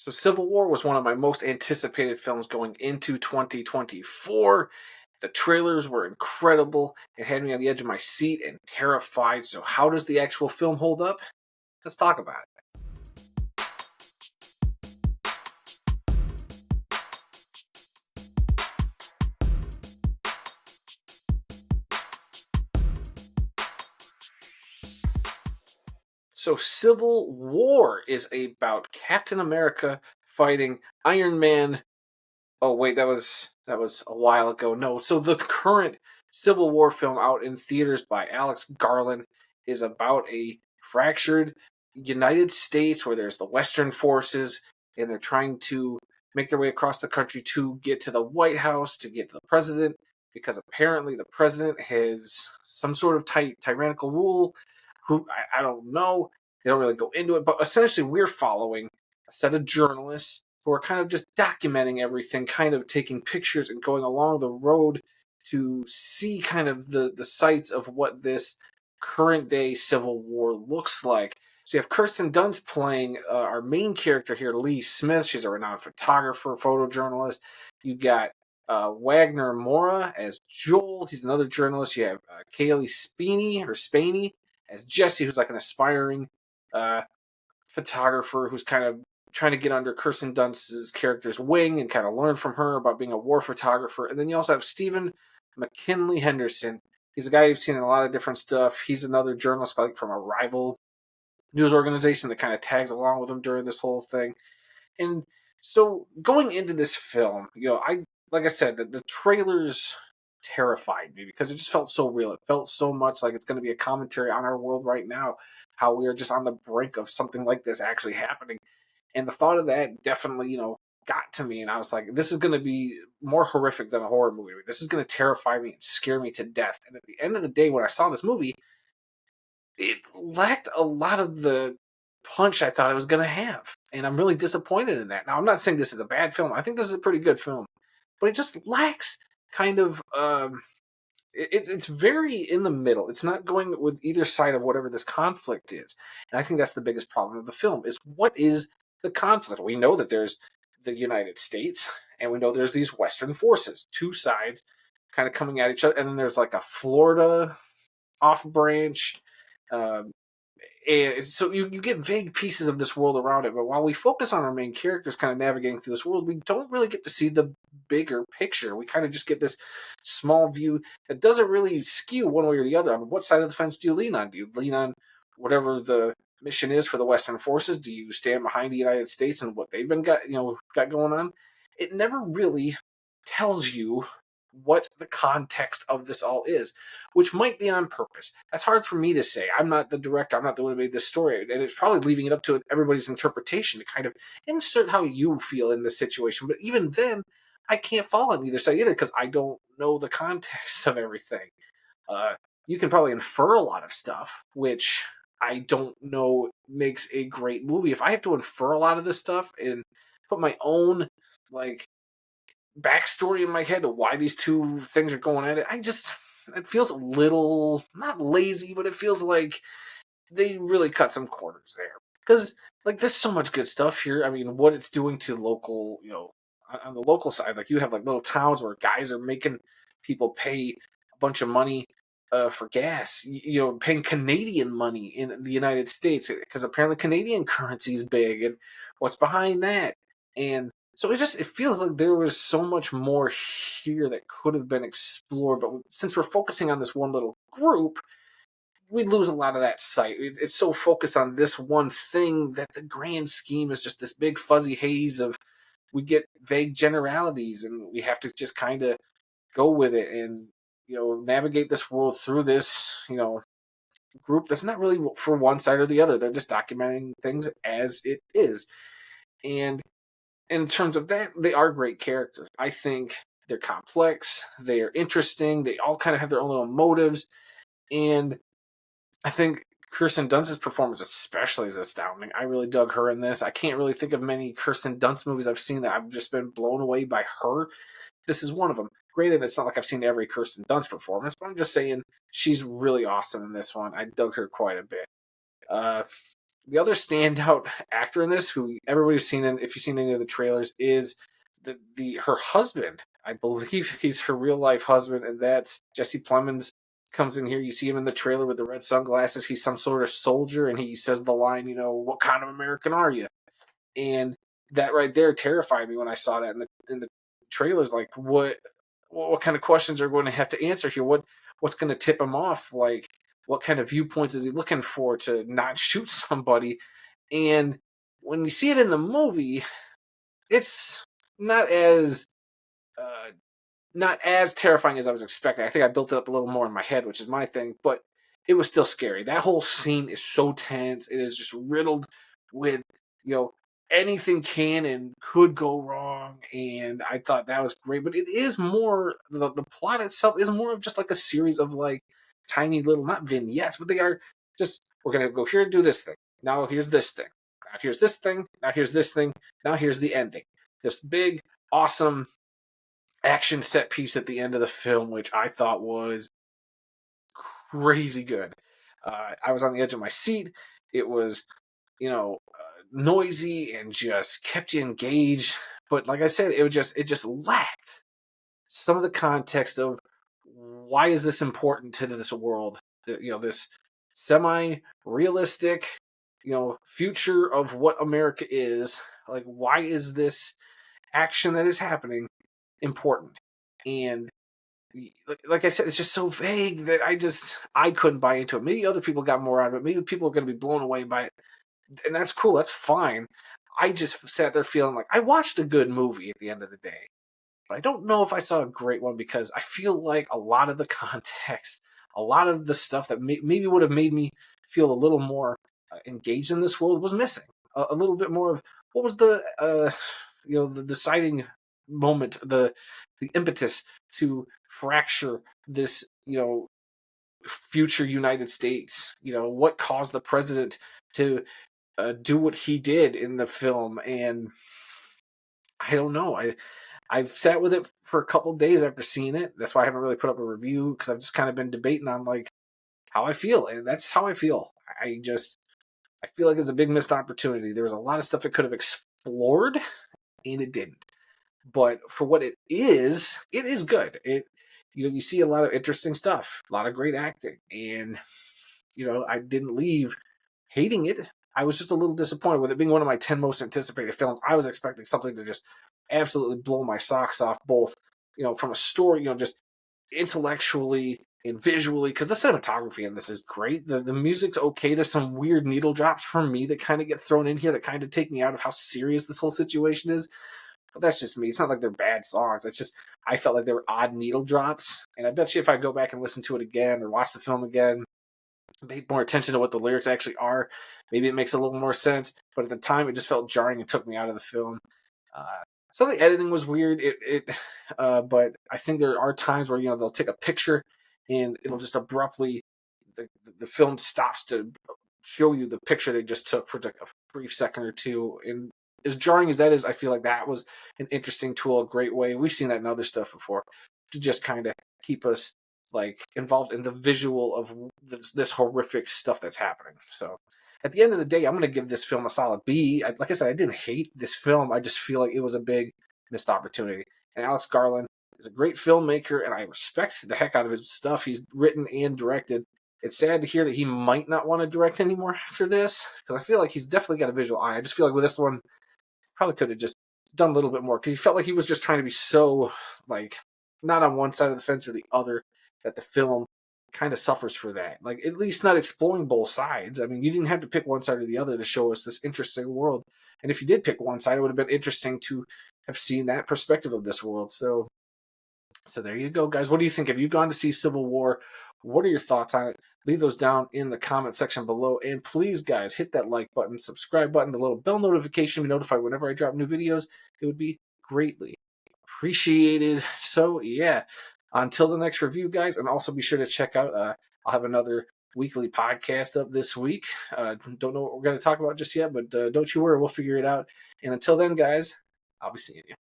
So Civil War was one of my most anticipated films going into 2024. The trailers were incredible. It had me on the edge of my seat and terrified. So how does the actual film hold up? Let's talk about it. So Civil War is about Captain America fighting Iron Man. Oh wait, that was a while ago. No, so the current Civil War film out in theaters by Alex Garland is about a fractured United States where there's the Western forces and they're trying to make their way across the country to get to the White House to get to the president because apparently the president has some sort of tyrannical rule. Who I don't know. They don't really go into it, but essentially we're following a set of journalists who are kind of just documenting everything, kind of taking pictures and going along the road to see kind of the sights of what this current day Civil War looks like. So you have Kirsten Dunst playing our main character here, Lee Smith. She's a renowned photographer, photojournalist. You got Wagner Moura as Joel. He's another journalist. You have Cailee Spaeny as Jesse, who's like an aspiring uh, photographer who's kind of trying to get under Kirsten Dunst's character's wing and kind of learn from her about being a war photographer. And then you also have Stephen McKinley Henderson. He's a guy you've seen in a lot of different stuff. He's another journalist like from a rival news organization that kind of tags along with him during this whole thing. And so going into this film, like I said, the trailers terrified me because it just felt so real. It felt so much like it's going to be a commentary on our world right now, how we are just on the brink of something like this actually happening. And the thought of that definitely, got to me. And I was like, this is going to be more horrific than a horror movie. This is going to terrify me and scare me to death. And at the end of the day, when I saw this movie, it lacked a lot of the punch I thought it was going to have. And I'm really disappointed in that. Now, I'm not saying this is a bad film. I think this is a pretty good film. But it just lacks kind of it's very in the middle. It's not going with either side of whatever this conflict is. And I think that's the biggest problem of the film is what is the conflict? We know that there's the United States and we know there's these Western forces, two sides kind of coming at each other. And then there's like a Florida off branch. Um, and so you get vague pieces of this world around it, but while we focus on our main characters kind of navigating through this world, we don't really get to see the bigger picture. We kind of just get this small view that doesn't really skew one way or the other. I mean, what side of the fence do you lean on? Do you lean on whatever the mission is for the Western forces? Do you stand behind the United States and what they've been got going on? It never really tells you what the context of this all is, which might be on purpose. That's hard for me to say. I'm not the director. I'm not the one who made this story. And it's probably leaving it up to everybody's interpretation to kind of insert how you feel in this situation. But even then, I can't fall on either side either because I don't know the context of everything. You can probably infer a lot of stuff, which I don't know makes a great movie. If I have to infer a lot of this stuff and put my own, like, backstory in my head of why these two things are going at it, it feels a little, not lazy, but it feels like they really cut some corners there. Because, like, there's so much good stuff here. I mean, what it's doing to local, on the local side, like, you have, like, little towns where guys are making people pay a bunch of money for gas, paying Canadian money in the United States, because apparently Canadian currency is big, and what's behind that. And so it feels like there was so much more here that could have been explored, but since we're focusing on this one little group, we lose a lot of that sight. It's so focused on this one thing that the grand scheme is just this big fuzzy haze of we get vague generalities and we have to just kind of go with it and navigate this world through this group that's not really for one side or the other. They're just documenting things as it is. And in terms of that, they are great characters. I think they're complex, they are interesting, they all kind of have their own little motives, and I think Kirsten Dunst's performance especially is astounding. I really dug her in this. I can't really think of many Kirsten Dunst movies I've seen that I've just been blown away by her. This is one of them. Granted, it's not like I've seen every Kirsten Dunst performance, but I'm just saying she's really awesome in this one. I dug her quite a bit. the other standout actor in this, who everybody's seen in, if you've seen any of the trailers, is her husband. I believe he's her real life husband, and that's Jesse Plemons. Comes in here, you see him in the trailer with the red sunglasses. He's some sort of soldier, and he says the line, "What kind of American are you?" And that right there terrified me when I saw that in the trailers. Like, what kind of questions are going to have to answer here? What's going to tip him off? Like, what kind of viewpoints is he looking for to not shoot somebody? And when you see it in the movie, it's not as uh, not as terrifying as I was expecting. I think I built it up a little more in my head, which is my thing, but it was still scary. That whole scene is so tense. It is just riddled with, anything can and could go wrong, and I thought that was great. But it is more, the plot itself is more of just like a series of like tiny little, not vignettes, but they are just, we're gonna go here and do this thing. Now here's this thing. Now here's this thing. Now here's this thing. Now here's the ending. This big, awesome action set piece at the end of the film, which I thought was crazy good. I was on the edge of my seat. It was, noisy and just kept you engaged. But like I said, it just lacked some of the context of why is this important to this world? This semi-realistic, future of what America is. Like, why is this action that is happening important? And like I said, it's just so vague that I couldn't buy into it. Maybe other people got more out of it. Maybe people are going to be blown away by it, and that's cool. That's fine. I just sat there feeling like I watched a good movie at the end of the day, but I don't know if I saw a great one, because I feel like a lot of the context, a lot of the stuff that maybe would have made me feel a little more engaged in this world was missing. A little bit more of what was the deciding moment, the impetus to fracture this, future United States. What caused the president to do what he did in the film? And I don't know. I've sat with it for a couple of days after seeing it. That's why I haven't really put up a review, because I've just kind of been debating on like how I feel, and that's how I feel. I feel like it's a big missed opportunity. There was a lot of stuff it could have explored, and it didn't. But for what it is good. You see a lot of interesting stuff, a lot of great acting, and I didn't leave hating it. I was just a little disappointed with it being one of my 10 most anticipated films. I was expecting something to just absolutely blow my socks off, both from a story, just intellectually and visually, because the cinematography in this is great. The music's okay. There's some weird needle drops for me that kind of get thrown in here that kind of take me out of how serious this whole situation is. But that's just me. It's not like they're bad songs. It's just I felt like they were odd needle drops. And I bet you if I go back and listen to it again or watch the film again, pay more attention to what the lyrics actually are, maybe it makes a little more sense. But at the time, it just felt jarring and took me out of the film. Some of the editing was weird. But I think there are times where they'll take a picture and it'll just abruptly the film stops to show you the picture they just took for like a brief second or two. And as jarring as that is, I feel like that was an interesting tool, a great way. We've seen that in other stuff before to just kind of keep us like involved in the visual of this horrific stuff that's happening. So at the end of the day, I'm going to give this film a solid B. Like I said, I didn't hate this film. I just feel like it was a big missed opportunity. And Alex Garland is a great filmmaker, and I respect the heck out of his stuff he's written and directed. It's sad to hear that he might not want to direct anymore after this, because I feel like he's definitely got a visual eye. I just feel like with this one, probably could have just done a little bit more, because he felt like he was just trying to be so like not on one side of the fence or the other, that the film kind of suffers for that. Like, at least not exploring both sides. I mean, you didn't have to pick one side or the other to show us this interesting world. And if you did pick one side, it would have been interesting to have seen that perspective of this world. So there you go, guys. What do you think? Have you gone to see Civil War? What are your thoughts on it? Leave those down in the comment section below. And please, guys, hit that like button, subscribe button, the little bell notification to be notified whenever I drop new videos. It would be greatly appreciated. So, yeah, until the next review, guys, and also be sure to check out, I'll have another weekly podcast up this week. Don't know what we're going to talk about just yet, but don't you worry, we'll figure it out. And until then, guys, I'll be seeing you.